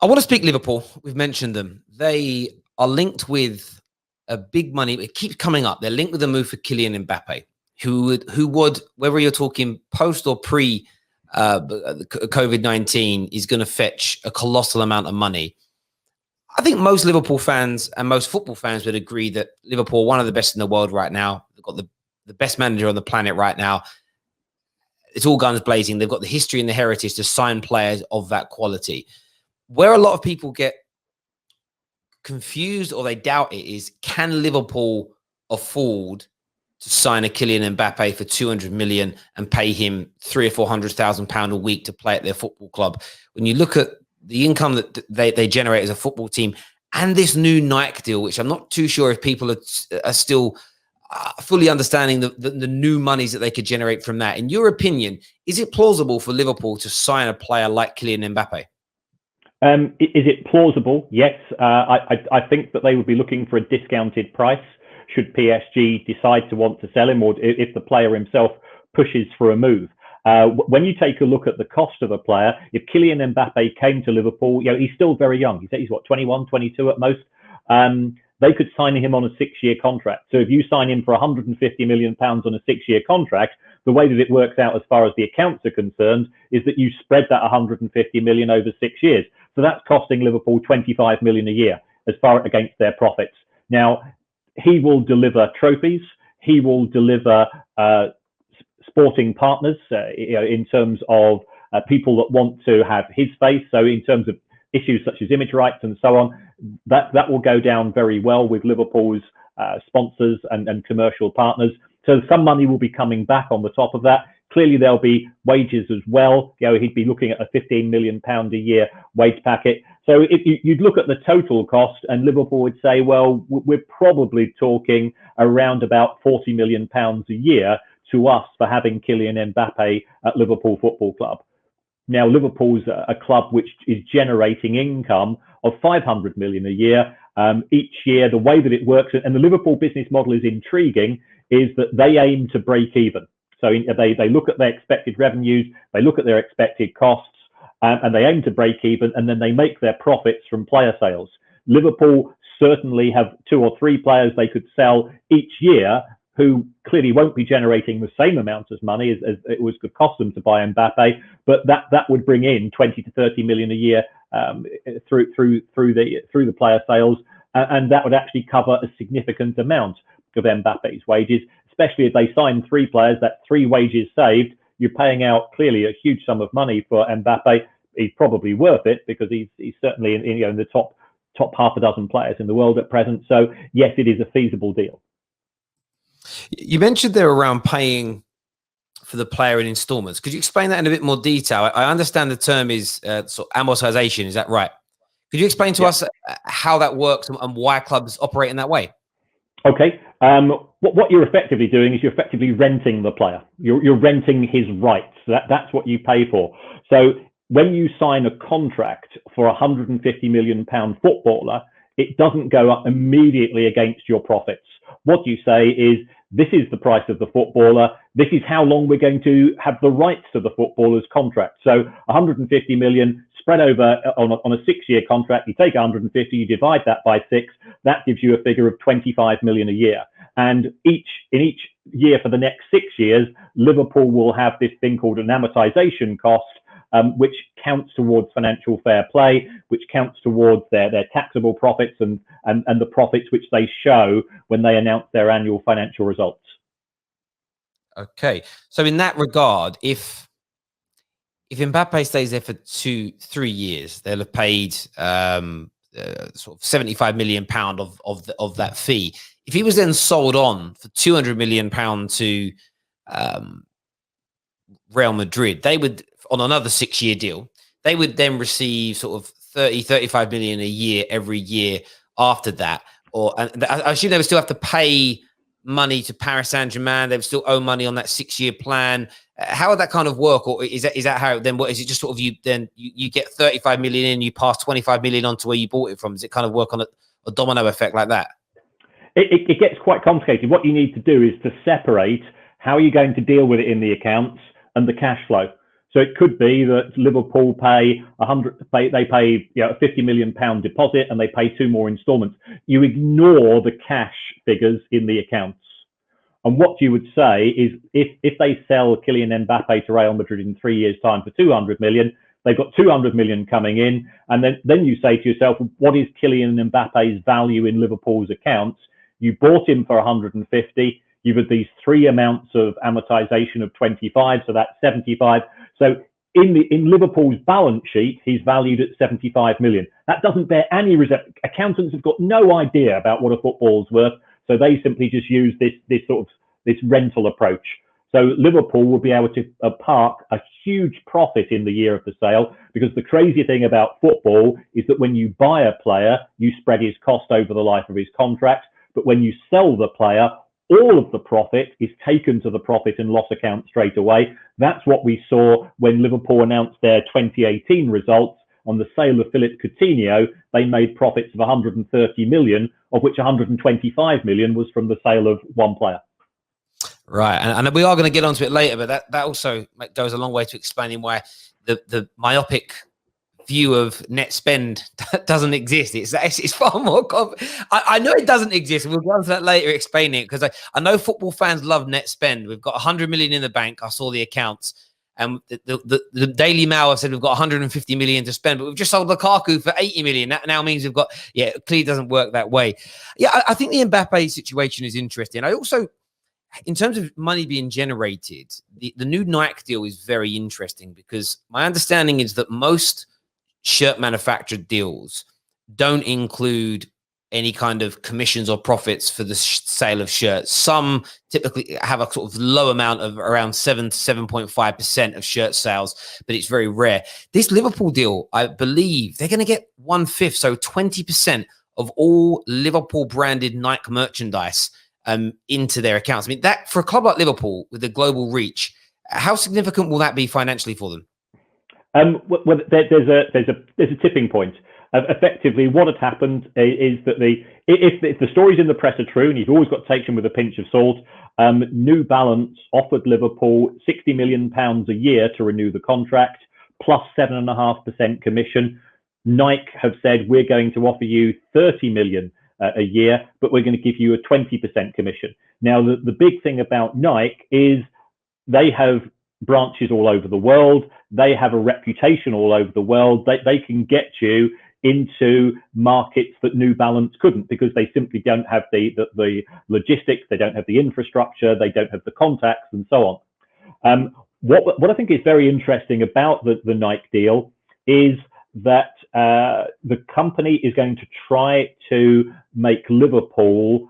I want to speak Liverpool. We've mentioned them. They are linked with a big money. It keeps coming up. They're linked with a move for Kylian Mbappe, who would, whether you're talking post or pre COVID-19, is going to fetch a colossal amount of money. I think most Liverpool fans and most football fans would agree that Liverpool are one of the best in the world right now. They've got the best manager on the planet right now. It's all guns blazing. They've got the history and the heritage to sign players of that quality. Where a lot of people get confused or they doubt it is, can Liverpool afford to sign a Kylian Mbappe for 200 million and pay him £300,000 or £400,000 a week to play at their football club? When you look at the income that they generate as a football team and this new Nike deal, which I'm not too sure if people are still fully understanding the new monies that they could generate from that. In your opinion, is it plausible for Liverpool to sign a player like Kylian Mbappe? Is it plausible? Yes. I think that they would be looking for a discounted price should PSG decide to want to sell him, or if the player himself pushes for a move. When you take a look at the cost of a player, if Kylian Mbappe came to Liverpool, he's still very young. He's what, 21, 22 at most. They could sign him on a 6-year contract. So if you sign him for £150 million on a 6-year contract, the way that it works out as far as the accounts are concerned is that you spread that 150 million over 6 years. So that's costing Liverpool 25 million a year as far against their profits. Now, he will deliver trophies. He will deliver sporting partners in terms of people that want to have his face. So in terms of issues such as image rights and so on, that will go down very well with Liverpool's sponsors and commercial partners. So some money will be coming back on the top of that. Clearly, there'll be wages as well. He'd be looking at a £15 million a year wage packet. So if you'd look at the total cost, and Liverpool would say, well, we're probably talking around about £40 million a year to us for having Kylian Mbappe at Liverpool Football Club. Now, Liverpool's a club which is generating income of 500 million a year each year. The way that it works, and the Liverpool business model is intriguing, is that they aim to break even. So they look at their expected revenues, they look at their expected costs, and they aim to break even, and then they make their profits from player sales. Liverpool certainly have 2 or 3 players they could sell each year who clearly won't be generating the same amount of money as it was could cost them to buy Mbappe, but that would bring in 20 to 30 million a year through the player sales, and that would actually cover a significant amount of Mbappe's wages, especially if they sign 3 players. That 3 wages saved, you're paying out clearly a huge sum of money for Mbappe. He's probably worth it because he's certainly in the top half a dozen players in the world at present. So yes, it is a feasible deal. You mentioned there around paying for the player in installments. Could you explain that in a bit more detail? I understand the term is sort of amortization. Is that right? Could you explain to us how that works and why clubs operate in that way? Okay. What you're effectively doing is you're effectively renting the player. You're renting his rights. That's what you pay for. So when you sign a contract for a £150 million footballer, it doesn't go up immediately against your profits. What you say is, this is the price of the footballer. This is how long we're going to have the rights to the footballer's contract. So 150 million spread over on a 6-year contract. You take 150, you divide that by 6. That gives you a figure of 25 million a year. And in each year for the next 6 years, Liverpool will have this thing called an amortization cost, which counts towards financial fair play, which counts towards their taxable profits and the profits which they show when they announce their annual financial results. Okay, so in that regard, if Mbappe stays there for 2-3 years, they'll have paid sort of £75 million of that fee. If he was then sold on for £200 million to Real Madrid, they would, on another 6-year deal, they would then receive sort of 35 million a year every year after that. And I assume they would still have to pay money to Paris Saint-Germain. They would still owe money on that 6-year plan. How would that kind of work? Or is that how then? What is it? Just sort of you get 35 million in, you pass 25 million on to where you bought it from? Does it kind of work on a domino effect like that? It gets quite complicated. What you need to do is to separate how you're going to deal with it in the accounts and the cash flow. So it could be that Liverpool pay they pay a £50 million deposit and they pay 2 more instalments. You ignore the cash figures in the accounts. And what you would say is if they sell Kylian Mbappe to Real Madrid in 3 years' time for 200 million, they've got 200 million coming in. And then you say to yourself, what is Kylian Mbappe's value in Liverpool's accounts? You bought him for 150. You've had these 3 amounts of amortization of 25, so that's 75. So in Liverpool's balance sheet, he's valued at 75 million. That doesn't bear any resemblance. Accountants have got no idea about what a football's worth, so they simply just use this rental approach. So Liverpool will be able to park a huge profit in the year of the sale, because the crazy thing about football is that when you buy a player, you spread his cost over the life of his contract. But when you sell the player, all of the profit is taken to the profit and loss account straight away. That's what we saw when Liverpool announced their 2018 results. On the sale of Philippe Coutinho, they made profits of 130 million, of which 125 million was from the sale of one player. Right, and we are going to get onto it later, but that also goes a long way to explaining why the myopic view of NetSpend doesn't exist. It's far more I know it doesn't exist. We'll go on to that later, explaining it, because I know football fans love NetSpend. We've got 100 million in the bank. I saw the accounts, and the Daily Mail have said we've got 150 million to spend, but we've just sold Lukaku for 80 million. That now means we've got, it clearly doesn't work that way. Yeah, I think the Mbappe situation is interesting. I also, in terms of money being generated, the new Nike deal is very interesting, because my understanding is that most shirt manufacturer deals don't include any kind of commissions or profits for the sale of shirts. Some typically have a sort of low amount of around 7 to 7.5% of shirt sales, but it's very rare. This Liverpool deal, I believe they're going to get 1/5, so 20% of all Liverpool branded Nike merchandise into their accounts. I mean, that for a club like Liverpool with a global reach, how significant will that be financially for them? Well, there's a tipping point. Effectively, what had happened is that if the stories in the press are true, and you've always got to take them with a pinch of salt, New Balance offered Liverpool £60 million a year to renew the contract, plus 7.5% commission. Nike have said, we're going to offer you 30 million a year, but we're going to give you a 20% commission. Now, the big thing about Nike is they have branches all over the world. They have a reputation all over the world. They can get you into markets that New Balance couldn't, because they simply don't have the logistics, they don't have the infrastructure, they don't have the contacts, and so on. What I think is very interesting about the Nike deal is that the company is going to try to make Liverpool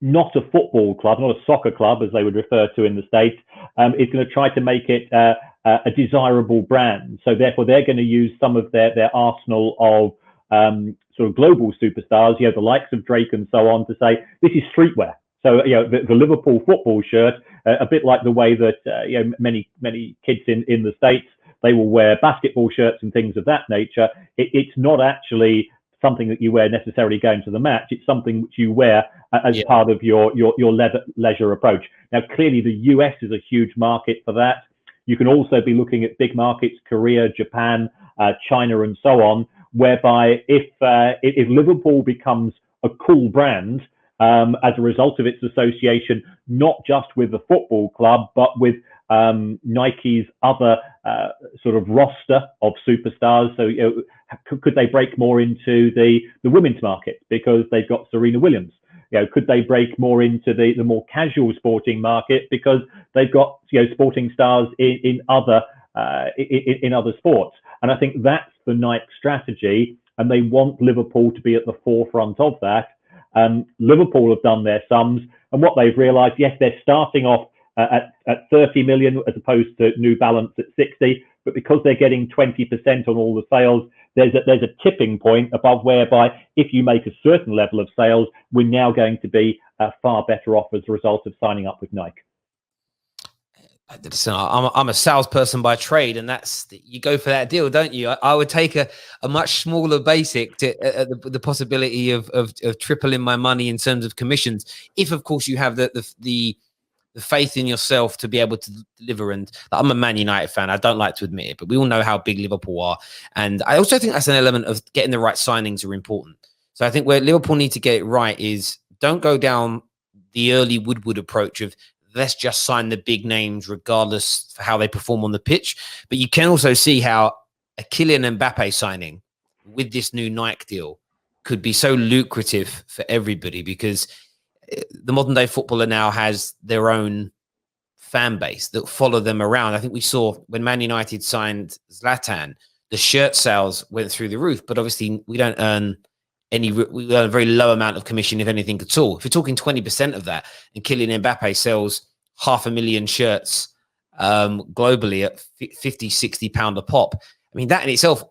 not a football club, not a soccer club, as they would refer to in the States. It's going to try to make it a desirable brand. So therefore, they're going to use some of their arsenal of sort of global superstars, the likes of Drake and so on, to say this is streetwear. So the Liverpool football shirt, a bit like the way that many kids in the States, they will wear basketball shirts and things of that nature. It's not actually something that you wear necessarily going to the match. It's something which you wear as part of your leisure approach. Now, clearly, the US is a huge market for that. You can also be looking at big markets, Korea, Japan, China, and so on, whereby if Liverpool becomes a cool brand as a result of its association, not just with the football club, but with Nike's other sort of roster of superstars. So could they break more into the women's market because they've got Serena Williams? Could they break more into the more casual sporting market because they've got sporting stars in other sports? And I think that's the Nike strategy, and they want Liverpool to be at the forefront of that. Liverpool have done their sums, and what they've realised, yes, they're starting off at 30 million as opposed to New Balance at 60, but because they're getting 20% on all the sales, there's a tipping point above whereby if you make a certain level of sales, we're now going to be far better off as a result of signing up with Nike. Listen, I'm a salesperson by trade, and you go for that deal, don't you? I would take a much smaller basic to the possibility of tripling my money in terms of commissions, if of course you have the the faith in yourself to be able to deliver. And I'm a Man United fan. I don't like to admit it, but we all know how big Liverpool are. And I also think that's an element of getting the right signings are important. So I think where Liverpool need to get it right is don't go down the early Woodward approach of let's just sign the big names regardless of how they perform on the pitch. But you can also see how a Kylian Mbappe signing with this new Nike deal could be so lucrative for everybody, because the modern day footballer now has their own fan base that follow them around. I think we saw when Man United signed Zlatan, the shirt sales went through the roof, but obviously we earn a very low amount of commission, if anything at all. If you're talking 20% of that, and Kylian Mbappe sells 500,000 shirts globally at 50, 60 pound a pop, I mean, that in itself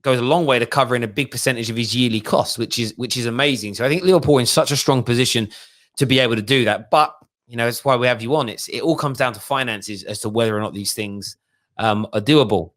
goes a long way to covering a big percentage of his yearly costs, which is amazing. So I think Liverpool are in such a strong position to be able to do that. But, you know, it's why we have you on. It all comes down to finances as to whether or not these things are doable.